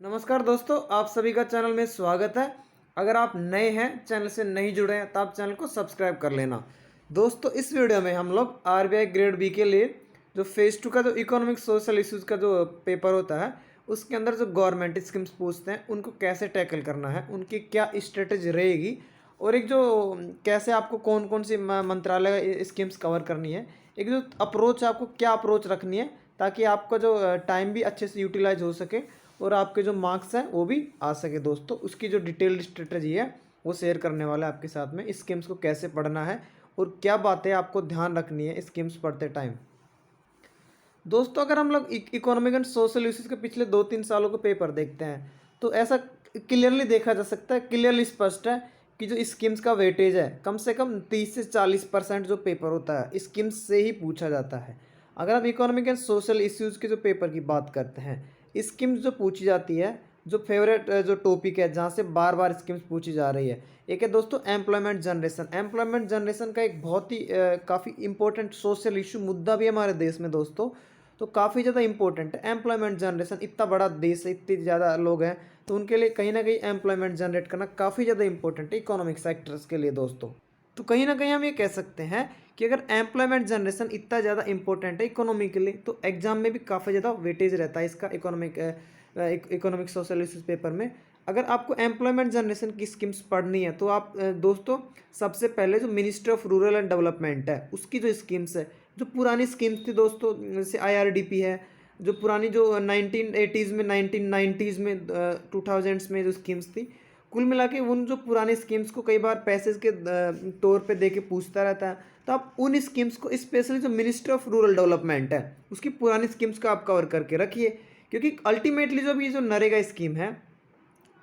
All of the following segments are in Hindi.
नमस्कार दोस्तों, आप सभी का चैनल में स्वागत है। अगर आप नए हैं, चैनल से नहीं जुड़े हैं, तो आप चैनल को सब्सक्राइब कर लेना। दोस्तों, इस वीडियो में हम लोग आरबीआई ग्रेड बी के लिए जो फेज 2 का जो इकोनॉमिक सोशल इश्यूज़ का जो पेपर होता है, उसके अंदर जो गवर्नमेंट स्कीम्स पूछते हैं उनको कैसे टैकल करना है, उनकी क्या स्ट्रेटेजी रहेगी और एक जो कैसे आपको कौन कौन सी मंत्रालय स्कीम्स कवर करनी है, एक जो अप्रोच आपको क्या अप्रोच रखनी है ताकि आपका जो टाइम भी अच्छे से यूटिलाइज हो सके और आपके जो मार्क्स हैं वो भी आ सके। दोस्तों, उसकी जो डिटेल्ड स्ट्रेटजी है वो शेयर करने वाला है आपके साथ में। स्कीम्स को कैसे पढ़ना है और क्या बातें आपको ध्यान रखनी है स्कीम्स पढ़ते टाइम। दोस्तों, अगर हम लोग इकोनॉमिक एंड सोशल इश्यूज के पिछले 2-3 सालों के पेपर देखते हैं तो ऐसा क्लियरली देखा जा सकता है, क्लियरली स्पष्ट है कि जो स्कीम्स का वेटेज है कम से कम 30 से 40% जो पेपर होता है स्कीम्स से ही पूछा जाता है। अगर हम इकोनॉमिक एंड सोशल इश्यूज़ के जो पेपर की बात करते हैं, स्कीम्स जो पूछी जाती है, जो फेवरेट जो टॉपिक है जहाँ से बार बार स्कीम्स पूछी जा रही है, एक है दोस्तों एम्प्लॉयमेंट जनरेशन। एम्प्लॉयमेंट जनरेशन का एक बहुत ही काफ़ी इंपॉर्टेंट सोशल इशू मुद्दा भी है हमारे देश में दोस्तों, तो काफ़ी ज़्यादा इंपॉर्टेंट है एम्प्लॉयमेंट जनरेशन। इतना बड़ा देश है, इतने ज़्यादा लोग हैं, तो उनके लिए कहीं ना कहीं एम्प्लॉयमेंट जनरेट करना काफ़ी ज़्यादा इंपॉर्टेंट है इकोनॉमिक सेक्टर्स के लिए दोस्तों। तो कहीं ना कहीं हम ये कह सकते हैं कि अगर एम्प्लॉयमेंट जनरेशन इतना ज़्यादा इंपॉर्टेंट है इकोनॉमी के लिए, तो एग्जाम में भी काफ़ी ज़्यादा वेटेज रहता है इसका इकोनॉमिक सोशल इश्यूज पेपर में। अगर आपको एम्प्लॉयमेंट जनरेशन की स्कीम्स पढ़नी है तो आप दोस्तों सबसे पहले जो ministry of rural and development है उसकी जो स्कीम्स है, जो पुरानी स्कीम्स थी दोस्तों, जैसे IRDP है, जो पुरानी जो 1980s में 1990s में 2000s में जो स्कीम्स थी, कुल मिला के उन जो पुरानी स्कीम्स को कई बार पैसेज के तौर पे दे के पूछता रहता है, तो आप उन स्कीम्स को स्पेशली जो मिनिस्ट्री ऑफ रूरल डेवलपमेंट है उसकी पुरानी स्कीम्स का आप कवर करके रखिए, क्योंकि अल्टीमेटली जो भी जो नरेगा स्कीम है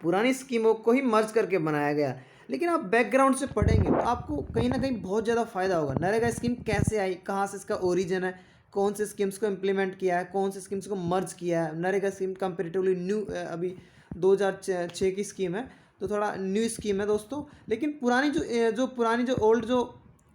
पुरानी स्कीमों को ही मर्ज करके बनाया गया। लेकिन आप बैकग्राउंड से पढ़ेंगे तो आपको कहीं ना कहीं बहुत ज़्यादा फायदा होगा। नरेगा स्कीम कैसे आई, कहाँ से इसका ओरिजिन है, कौन से स्कीम्स को इम्प्लीमेंट किया है, कौन से स्कीम्स को मर्ज किया है। नरेगा स्कीम कंपेरेटिवली न्यू, अभी 2006 की स्कीम है, तो थोड़ा न्यू स्कीम है दोस्तों। लेकिन पुरानी जो पुरानी जो ओल्ड जो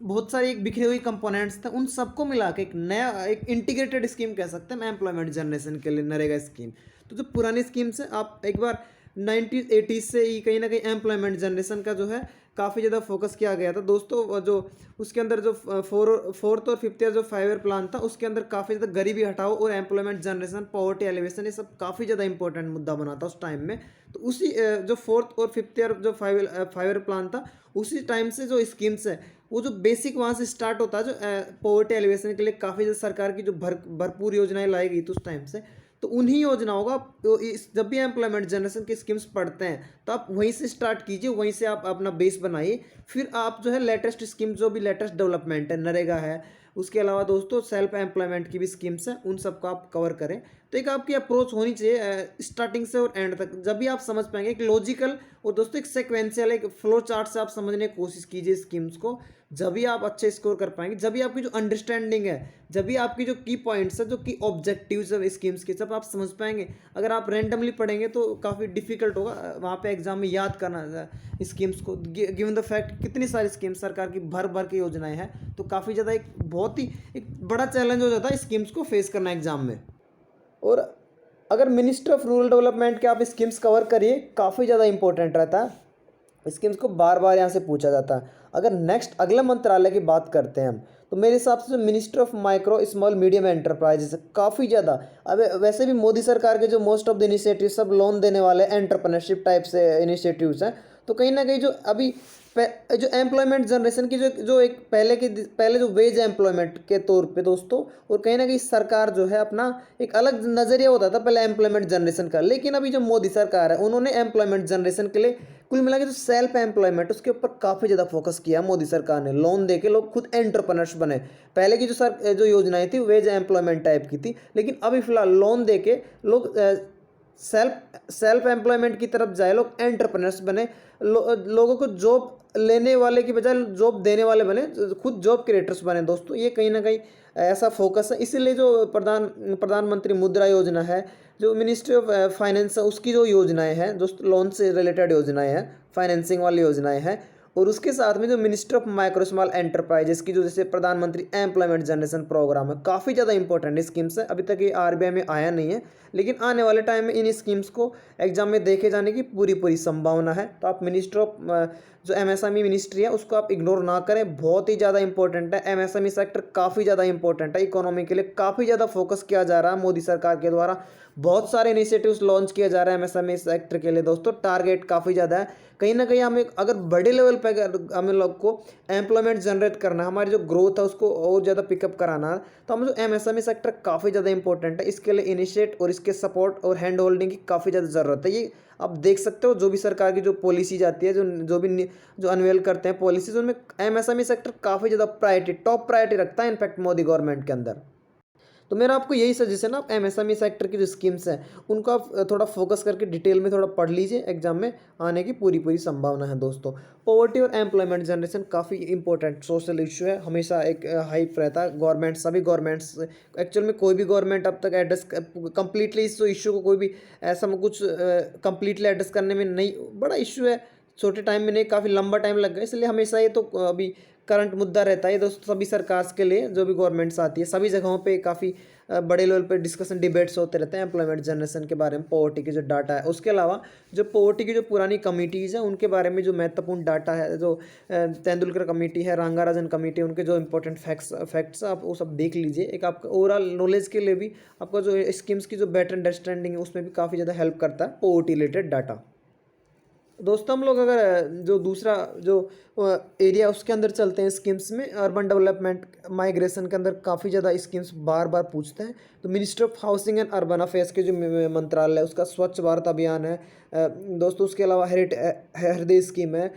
बहुत सारी एक बिखरी हुई कंपोनेंट्स थे, उन सबको मिला के एक नया एक इंटीग्रेटेड स्कीम कह सकते हैं एम्प्लॉयमेंट जनरेशन के लिए नरेगा स्कीम। तो जो पुरानी स्कीम्स है आप एक बार 1980s से ही कहीं ना कहीं एम्प्लॉयमेंट जनरेशन का जो है काफ़ी ज़्यादा फोकस किया गया था दोस्तों। जो उसके अंदर जो फोर्थ और फिफ्थ ईयर जो 5 ईयर प्लान था उसके अंदर काफ़ी ज़्यादा गरीबी हटाओ और एम्प्लॉयमेंट जनरेशन, पॉवर्टी एलिवेशन, ये सब काफ़ी ज़्यादा इंपॉर्टेंट मुद्दा बना था उस टाइम में। तो उसी जो फोर्थ और फिफ्थ ईयर जो 5 ईयर प्लान था, उसी टाइम से जो स्कीम्स है वो जो बेसिक वहाँ से स्टार्ट होता है, जो पॉवर्टी एलिवेशन के लिए काफ़ी ज़्यादा सरकार की जो भरपूर योजनाएं लाई गई थी उस टाइम से, तो उन्हीं योजनाओं का तो जब भी एम्प्लॉयमेंट जनरेशन की स्कीम्स पढ़ते हैं तो आप वहीं से स्टार्ट कीजिए, वहीं से आप अपना बेस बनाइए। फिर आप जो है लेटेस्ट स्कीम, जो भी लेटेस्ट डेवलपमेंट है, नरेगा है, उसके अलावा दोस्तों सेल्फ एम्प्लॉयमेंट की भी स्कीम्स हैं, उन सबको आप कवर करें। तो एक आपकी अप्रोच होनी चाहिए स्टार्टिंग से और एंड तक, जब भी आप समझ पाएंगे एक लॉजिकल और दोस्तों एक सेक्वेंशियल एक फ्लो चार्ट से आप समझने की कोशिश कीजिए स्कीम्स को। जब भी आप अच्छे स्कोर कर पाएंगे, जब भी आपकी जो अंडरस्टैंडिंग है, जब भी आपकी जो की पॉइंट्स है, जो की ऑब्जेक्टिव्स है स्कीम्स के, जब आप समझ पाएंगे। अगर आप रैंडमली पढ़ेंगे तो काफ़ी डिफिकल्ट होगा वहाँ पे एग्जाम में याद करना स्कीम्स को, गिवन द फैक्ट कितनी सारी स्कीम्स सरकार की भर भर की योजनाएं हैं, तो काफ़ी ज़्यादा एक बहुत ही एक बड़ा चैलेंज हो जाता है स्कीम्स को फेस करना एग्जाम में। और अगर मिनिस्ट्री ऑफ रूरल डेवलपमेंट के आप स्कीम्स कवर करिए, काफ़ी ज़्यादा इंपॉर्टेंट रहता है, स्कीम्स को बार बार यहाँ से पूछा जाता है। अगर नेक्स्ट अगले मंत्रालय की बात करते हैं हम, तो मेरे हिसाब से जो minister of micro small medium enterprises काफ़ी ज़्यादा, अब वैसे भी मोदी सरकार के जो मोस्ट ऑफ द इनिशिएटिव सब लोन देने वाले एंटरप्रेन्योरशिप टाइप से इनिशिएटिव्स हैं, तो कहीं ना कहीं जो अभी जो एम्प्लॉयमेंट जनरेशन की जो एक पहले जो वेज एम्प्लॉयमेंट के तौर पे दोस्तों, और कहीं ना कहीं सरकार जो है अपना एक अलग नज़रिया होता था पहले एम्प्लॉयमेंट जनरेशन का, लेकिन अभी जो मोदी सरकार है उन्होंने एम्प्लॉयमेंट जनरेशन के लिए कुल मिला के जो सेल्फ एम्प्लॉयमेंट उसके ऊपर काफ़ी ज़्यादा फोकस किया मोदी सरकार ने। लोन दे के लोग खुद एंटरप्रेन्योर्स बने। पहले की जो योजनाएं थी वेज एम्प्लॉयमेंट टाइप की थी, लेकिन अभी फिलहाल लोन दे के लोग सेल्फ एम्प्लॉयमेंट की तरफ जाए, लोग एंटरप्रेन्योर्स बने। लोगों को जॉब लेने वाले की बजाय जॉब देने वाले बने, खुद जॉब क्रिएटर्स बने दोस्तों। ये कहीं ना कहीं ऐसा फोकस है, इसीलिए जो प्रधानमंत्री मुद्रा योजना है, जो मिनिस्ट्री ऑफ फाइनेंस है उसकी जो योजनाएं हैं, जो लोन से रिलेटेड योजनाएं हैं, फाइनेंसिंग वाली योजनाएं हैं, और उसके साथ में जो ministry of micro small enterprises की जो जैसे प्रधानमंत्री एम्प्लॉयमेंट जनरेशन प्रोग्राम है, काफ़ी ज़्यादा इंपॉर्टेंट स्कीम्स है। अभी तक ये आरबीआई में आया नहीं है, लेकिन आने वाले टाइम में इन स्कीम्स को एग्जाम में देखे जाने की पूरी पूरी संभावना है। तो आप मिनिस्ट्री ऑफ जो एमएसएमई मिनिस्ट्री है उसको आप इग्नोर ना करें, बहुत ही ज़्यादा इंपॉर्टेंट है। एमएसएमई सेक्टर काफ़ी ज़्यादा इंपॉर्टेंट है, इकोनॉमी के लिए काफ़ी ज़्यादा फोकस किया जा रहा है मोदी सरकार के द्वारा। बहुत सारे इनिशिएटिव्स लॉन्च किया जा रहा है एमएसएमई सेक्टर के लिए दोस्तों। टारगेट काफ़ी ज़्यादा है, कहीं ना कहीं हमें अगर बड़े लेवल पर अगर हमें लोग को एम्प्लॉयमेंट जनरेट करना है, हमारी जो ग्रोथ है उसको और ज़्यादा पिकअप कराना है, तो हमें जो एमएसएमई सेक्टर काफ़ी ज़्यादा इंपॉर्टेंट है। इसके लिए इनिशिएट और इसके सपोर्ट और हैंड होल्डिंग की काफ़ी ज़्यादा ज़रूरत है। ये आप देख सकते हो जो भी सरकार की जो पॉलिसी जाती है, जो अनवेल करते हैं पॉलिसीज, उनमें एमएसएमई सेक्टर काफ़ी ज़्यादा प्रायोरिटी, टॉप प्रायोरिटी रखता है इनफैक्ट मोदी गवर्नमेंट के अंदर। तो मेरा आपको यही सजेशन है, आप एमएसएमई सेक्टर की जो स्कीम्स हैं उनको आप थोड़ा फोकस करके डिटेल में थोड़ा पढ़ लीजिए, एग्जाम में आने की पूरी पूरी संभावना है दोस्तों। पॉवर्टी और एम्प्लॉयमेंट जनरेशन काफ़ी इंपॉर्टेंट सोशल इशू है, हमेशा एक हाइप रहता है। गवर्नमेंट, सभी गवर्नमेंट्स, एक्चुअल में कोई भी गवर्नमेंट अब तक एड्रेस कंप्लीटली इस इशू को कोई भी ऐसा कुछ कंप्लीटली एड्रेस करने में नहीं, बड़ा इशू है, छोटे टाइम में नहीं, काफ़ी लंबा टाइम लग गया, इसलिए हमेशा ये तो अभी करंट मुद्दा रहता है दोस्तों सभी सरकार के लिए। जो भी गवर्नमेंट्स आती है सभी जगहों पे काफ़ी बड़े लेवल पे डिस्कशन डिबेट्स होते रहते हैं एम्प्लॉयमेंट जनरेशन के बारे में, पॉवर्टी की जो डाटा है। उसके अलावा जो पॉवर्टी की जो पुरानी कमिटीज़ हैं उनके बारे में जो महत्वपूर्ण डाटा है, जो तेंदुलकर कमेटी है, रंगाराजन कमेटी, उनके जो इंपॉर्टेंट फैक्ट्स आप वो सब देख लीजिए। एक आपका ओवरऑल नॉलेज के लिए भी आपका जो स्कीम्स की जो बेटर अंडरस्टैंडिंग है उसमें भी काफ़ी ज़्यादा हेल्प करता है पॉवर्टी रिलेटेड डाटा। दोस्तों हम लोग अगर जो दूसरा जो एरिया उसके अंदर चलते हैं स्कीम्स में, अर्बन डेवलपमेंट माइग्रेशन के अंदर काफ़ी ज़्यादा स्कीम्स बार बार पूछते हैं। तो ministry of housing and urban affairs के जो मंत्रालय है उसका स्वच्छ भारत अभियान है दोस्तों। उसके अलावा हृदय स्कीम है,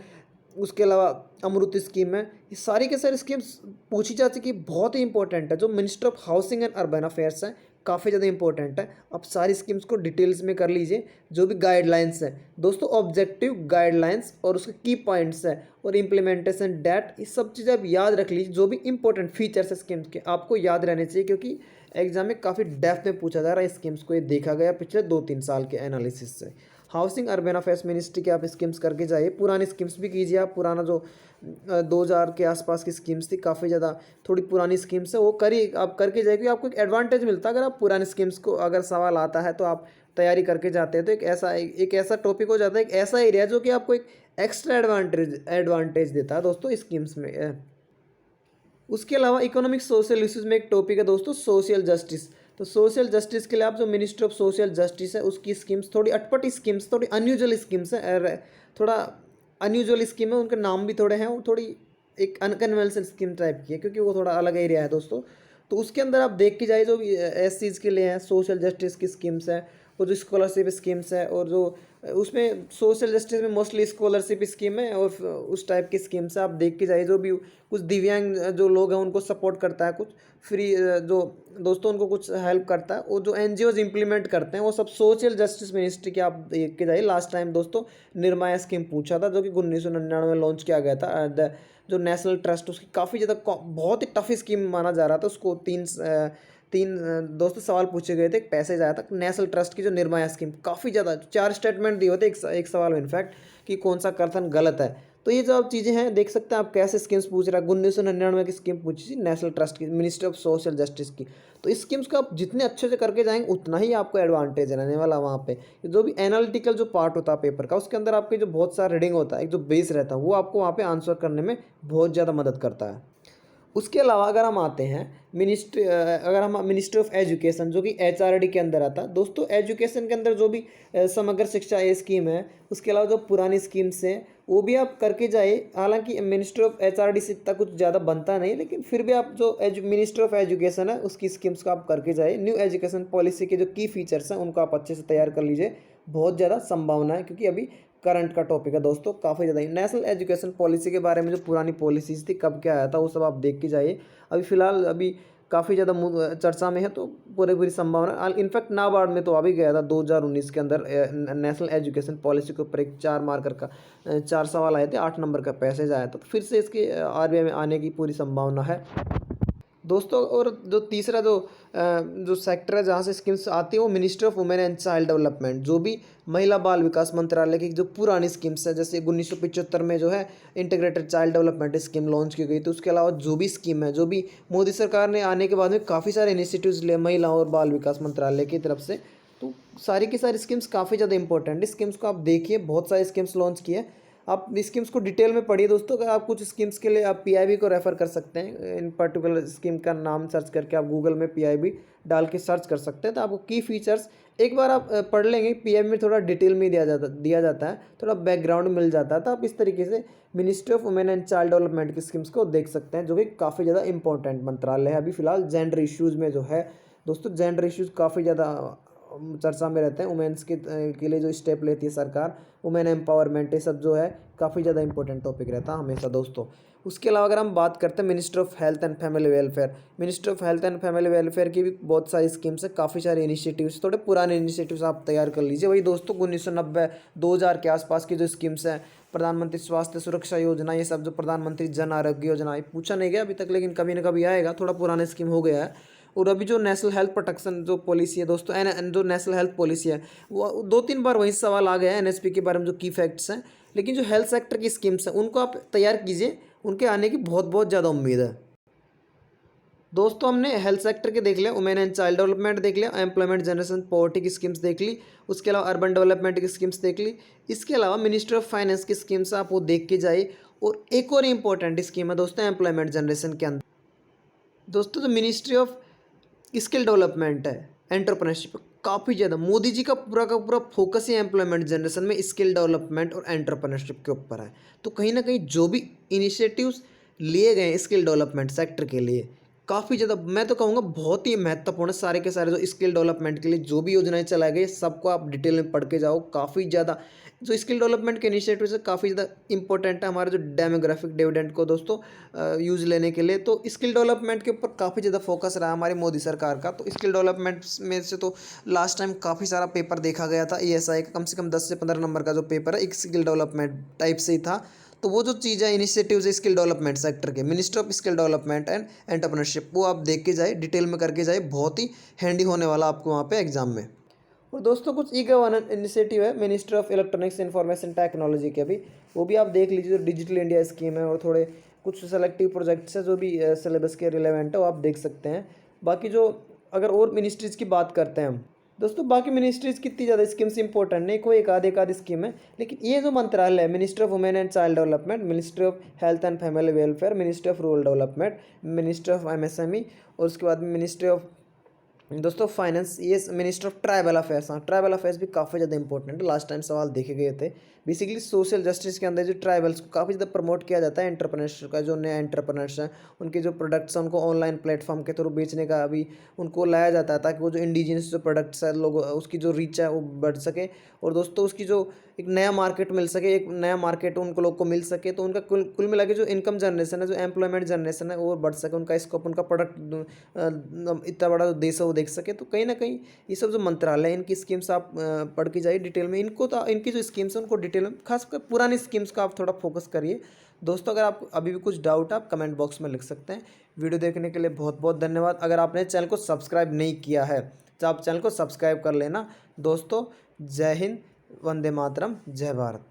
उसके अलावा अमृत स्कीम है। ये सारी के सारी स्कीम्स पूछी जा चुकी, बहुत ही इंपॉर्टेंट है। जो ministry of housing and urban affairs है काफ़ी ज़्यादा इंपॉर्टेंट है। आप सारी स्कीम्स को डिटेल्स में कर लीजिए। जो भी गाइडलाइंस है दोस्तों, ऑब्जेक्टिव गाइडलाइंस और उसके की पॉइंट्स है और इम्प्लीमेंटेशन डेट, ये सब चीज़ें आप याद रख लीजिए। जो भी इंपॉर्टेंट फीचर्स है स्कीम्स के आपको याद रहने चाहिए, क्योंकि एग्जाम में काफ़ी डेप्थ में पूछा जा रहा है स्कीम्स को, ये देखा गया पिछले 2-3 साल के एनालिसिस से। हाउसिंग अर्बन अफेयर्स मिनिस्ट्री के आप स्कीम्स करके जाइए, पुरानी स्कीम्स भी कीजिए आप। पुराना जो 2000 के आसपास की स्कीम्स थी, काफ़ी ज़्यादा थोड़ी पुरानी स्कीम्स है, वो करिए, आप करके जाइए, क्योंकि आपको एक एडवांटेज मिलता है। अगर आप पुरानी स्कीम्स को अगर सवाल आता है तो आप तैयारी करके जाते हैं, तो एक ऐसा टॉपिक हो जाता है, एक ऐसा एरिया जो कि आपको एक एक्स्ट्रा एडवांटेज देता है दोस्तों स्कीम्स में। उसके अलावा इकोनॉमिक सोशल इश्यूज में एक टॉपिक है दोस्तों, सोशल जस्टिस। तो सोशल जस्टिस के लिए आप जो मिनिस्ट्री ऑफ सोशल जस्टिस है उसकी स्कीम्स थोड़ी अटपटी स्कीम्स, थोड़ी अनयूजुअल स्कीम्स है, थोड़ा अनयूजुअल स्कीम है, उनके नाम भी थोड़े हैं, वो थोड़ी एक अनकन्वेंशनल स्कीम टाइप की है, क्योंकि वो थोड़ा अलग एरिया है दोस्तों। तो उसके अंदर आप देख के जाइए, जो भी एस के लिए हैं सोशल जस्टिस की स्कीम्स है, और जो स्कॉलरशिप स्कीम्स है, और जो उसमें सोशल जस्टिस में मोस्टली स्कॉलरशिप स्कीम है और उस टाइप की स्कीम्स है, आप देख के जाइए। जो भी कुछ दिव्यांग जो लोग हैं उनको सपोर्ट करता है, कुछ फ्री जो दोस्तों उनको कुछ हेल्प करता है, और जो एनजीओज इंप्लीमेंट करते हैं वो सब सोशल जस्टिस मिनिस्ट्री के आप देख के जाइए। लास्ट टाइम दोस्तों निर्माया स्कीम पूछा था, जो कि 1999 में लॉन्च किया गया था। जो नेशनल ट्रस्ट, उसकी काफ़ी ज़्यादा बहुत ही टफ स्कीम माना जा रहा था उसको। तीन दोस्तों सवाल पूछे गए थे, एक पैसेज आया था नेशनल ट्रस्ट की जो निर्माया स्कीम, काफ़ी ज़्यादा 4 स्टेटमेंट दिए होते एक सवाल में इनफैक्ट, कि कौन सा कथन गलत है। तो ये जो आप चीज़ें हैं देख सकते हैं आप कैसे स्कीम्स पूछ रहा है। 1999 की स्कीम पूछी थी नेशनल ट्रस्ट की, मिनिस्ट्री ऑफ सोशल जस्टिस की। तो इस स्कीम्स को आप जितने अच्छे से करके जाएंगे उतना ही आपको एडवांटेज रहने वाला वहाँ पे। जो भी एनालिटिकल जो पार्ट होता है पेपर का, उसके अंदर आपके जो बहुत सारा रीडिंग होता है, एक जो बेस रहता है, वो आपको वहाँ पे आंसर करने में बहुत ज़्यादा मदद करता है। उसके अलावा अगर हम आते हैं मिनिस्ट्री ऑफ एजुकेशन, जो कि एचआरडी के अंदर आता है दोस्तों। एजुकेशन के अंदर जो भी समग्र शिक्षा ये स्कीम है, उसके अलावा जो पुरानी स्कीम्स हैं वो भी आप करके जाइए। हालांकि मिनिस्ट्री ऑफ एचआरडी से इतना कुछ ज़्यादा बनता नहीं, लेकिन फिर भी आप जो मिनिस्ट्री ऑफ एजुकेशन है उसकी स्कीम्स को आप करके जाइए। न्यू एजुकेशन पॉलिसी के जो की फीचर्स हैं उनको आप अच्छे से तैयार कर लीजिए, बहुत ज़्यादा संभावना है, क्योंकि अभी करंट का टॉपिक है दोस्तों काफ़ी ज़्यादा। नेशनल एजुकेशन पॉलिसी के बारे में जो पुरानी पॉलिसीज़ थी, कब क्या आया था, वो सब आप देख के जाइए। अभी फ़िलहाल अभी काफ़ी ज़्यादा चर्चा में है, तो पूरी संभावना। इनफैक्ट नाबार्ड में तो आ भी गया था 2019 के अंदर नेशनल एजुकेशन पॉलिसी के ऊपर एक 4 मार्कर का 4 सवाल आए थे, 8 नंबर का पैसेज आया था। तो फिर से इसके आरबीआई में आने की पूरी संभावना है। दोस्तों और जो तीसरा जो सेक्टर है जहाँ से स्कीम्स आती है वो ministry of women and child development, जो भी महिला बाल विकास मंत्रालय की जो पुरानी स्कीम्स है, जैसे 1975 में जो है integrated child development scheme launch की गई। तो उसके अलावा जो भी स्कीम है, जो भी मोदी सरकार ने आने के बाद में काफ़ी सारे इनिशिएटिव्स लिए महिला और बाल विकास मंत्रालय की तरफ से, तो सारी की सारी स्कीम्स काफ़ी ज़्यादा इंपॉर्टेंट है। स्कीम्स को आप देखिए, बहुत सारी स्कीम्स लॉन्च की है। आप स्कीम्स को डिटेल में पढ़िए दोस्तों। अगर आप कुछ स्कीम्स के लिए आप पीआईबी को रेफ़र कर सकते हैं। इन पर्टिकुलर स्कीम का नाम सर्च करके आप गूगल में पीआईबी डाल के सर्च कर सकते हैं, तो आपको की फीचर्स एक बार आप पढ़ लेंगे। पीआईबी में थोड़ा डिटेल में दिया जाता है, थोड़ा बैकग्राउंड मिल जाता है। तो आप इस तरीके से ministry of women and child development की स्कीम्स को देख सकते हैं, जो कि काफ़ी ज़्यादा इंपॉर्टेंट मंत्रालय है। अभी फिलहाल जेंडर इश्यूज़ में जो है दोस्तों, जेंडर इश्यूज़ काफ़ी ज़्यादा चर्चा में रहते हैं। वुमेन्स के लिए जो स्टेप लेती है सरकार, वुमेन एम्पावरमेंट, ये सब जो है काफ़ी ज़्यादा इंपॉर्टेंट टॉपिक रहता है हमेशा दोस्तों। उसके अलावा अगर हम बात करते हैं ministry of health and family welfare, ministry of health and family welfare की भी बहुत सारी स्कीम्स है, काफ़ी सारे इनिशिएटिव्स, थोड़े पुराने इनिशिएटिव्स आप तैयार कर लीजिए। वही दोस्तों 1990 2000 के आसपास की जो स्कीम्स हैं, प्रधानमंत्री स्वास्थ्य सुरक्षा योजना, ये सब जो प्रधानमंत्री जन आरोग्य योजना, ये पूछा नहीं गया अभी तक, लेकिन कभी ना कभी आएगा, थोड़ा पुराना स्कीम हो गया है। और अभी जो नेशनल हेल्थ प्रोटेक्शन जो पॉलिसी है दोस्तों, जो नेशनल हेल्थ पॉलिसी है, वो 2-3 बार वही सवाल आ गया है एनएसपी के बारे में, जो की फैक्ट्स हैं। लेकिन जो हेल्थ सेक्टर की स्कीम्स हैं उनको आप तैयार कीजिए, उनके आने की बहुत बहुत ज़्यादा उम्मीद है। दोस्तों हमने हेल्थ सेक्टर के देख लिया, वुमेन एंड चाइल्ड डेवलपमेंट देख लिया, एम्प्लॉयमेंट जनरेशन पॉवर्टी की स्कीम्स देख ली, उसके अलावा अर्बन डेवलपमेंट की स्कीम्स देख ली। इसके अलावा मिनिस्ट्री ऑफ फाइनेंस की स्कीम्स आप वो देख के जाइए। और एक और इम्पोर्टेंट स्कीम है दोस्तों एम्प्लॉयमेंट जनरेशन के अंदर, दोस्तों जो मिनिस्ट्री ऑफ स्किल डेवलपमेंट है, एंटरप्रेन्योरशिप, काफ़ी ज़्यादा मोदी जी का पूरा फोकस ही एम्प्लॉयमेंट जनरेशन में स्किल डेवलपमेंट और एंटरप्रेन्योरशिप के ऊपर है। तो कहीं ना कहीं जो भी इनिशिएटिव्स लिए गए हैं स्किल डेवलपमेंट सेक्टर के लिए, काफ़ी ज़्यादा मैं तो कहूँगा बहुत ही महत्वपूर्ण है। सारे के सारे जो स्किल डेवलपमेंट के लिए जो भी योजनाएं चलाई गई, सबको आप डिटेल में पढ़ के जाओ। काफ़ी ज़्यादा जो स्किल डेवलपमेंट के इनिशिएटिव है काफ़ी ज़्यादा इंपॉर्टेंट है हमारे जो डेमोग्राफिक डिविडेंड को दोस्तों यूज़ लेने के लिए। तो स्किल डेवलपमेंट के ऊपर काफ़ी ज़्यादा फोकस रहा हमारी मोदी सरकार का। तो स्किल डेवलपमेंट में से तो लास्ट टाइम काफ़ी सारा पेपर देखा गया था ईएसआई का, कम से कम 10 से 15 नंबर का जो पेपर है एक स्किल डेवलपमेंट टाइप से ही था। तो वो जो चीज़ है इनिशिएटिव्स है स्किल डेवलपमेंट सेक्टर के, ministry of skill development and entrepreneurship, वो आप देख के जाए, डिटेल में करके जाए, बहुत ही हैंडी होने वाला आपको वहाँ पे एग्जाम में। और दोस्तों कुछ ई गवर्नेंस इनिशिएटिव है ministry of electronics information technology के भी, वो भी आप देख लीजिए। जो डिजिटल इंडिया स्कीम है और थोड़े कुछ सेलेक्टिव प्रोजेक्ट्स है जो भी सिलेबस के रिलेवेंट है, वो आप देख सकते हैं। बाकी जो अगर और मिनिस्ट्रीज़ की बात करते हैं हम दोस्तों, बाकी मिनिस्ट्रीज़ कितनी ज़्यादा स्कीम्स इंपॉर्टेंट नहीं, कोई एक आधी स्कीम है। लेकिन ये जो मंत्रालय है, ministry of women and child development, ministry of health and family welfare, ministry of rural development, ministry of MSME, और उसके बाद में मिनिस्ट्री ऑफ दोस्तों फाइनेंस, ये मिनिस्टर ऑफ ट्राइबल अफेयर्स। हाँ, ट्राइबल अफेयर्स भी काफ़ी ज़्यादा इंपॉर्टेंट है, लास्ट टाइम सवाल देखे गए थे। बेसिकली सोशल जस्टिस के अंदर जो ट्राइबल्स को काफ़ी ज़्यादा प्रमोट किया जाता है, एंटरप्रेन्योर्स का, जो नए एंटरप्रेन्योर्स हैं उनके जो प्रोडक्ट्स हैं उनको ऑनलाइन प्लेटफॉर्म के थ्रू बेचने का अभी उनको लाया जाता है, ताकि वो जो इंडिजिनस जो प्रोडक्ट्स है लोग उसकी जो रीच है वो बढ़ सके। और दोस्तों उसकी जो एक नया मार्केट मिल सके, एक नया मार्केट उनको लोग को मिल सके, तो उनका कुल मिला के जो इनकम जनरेशन है, जो एम्प्लॉयमेंट जनरेशन है, वो बढ़ सके, उनका स्कोप, उनका प्रोडक्ट इतना बड़ा जो देश है वो देख सके। तो कहीं ना कहीं ये सब जो मंत्रालय है इनकी स्कीम्स आप पढ़ के जाइए डिटेल में। इनको तो इनकी जो स्कीम्स है उनको डिटेल में, खासकर पुरानी स्कीम्स का आप थोड़ा फोकस करिए दोस्तों। अगर आपको अभी भी कुछ डाउट है आप कमेंट बॉक्स में लिख सकते हैं। वीडियो देखने के लिए बहुत बहुत धन्यवाद। अगर आपने चैनल को सब्सक्राइब नहीं किया है तो आप चैनल को सब्सक्राइब कर लेना दोस्तों। जय हिंद, वंदे मातरम, जय भारत।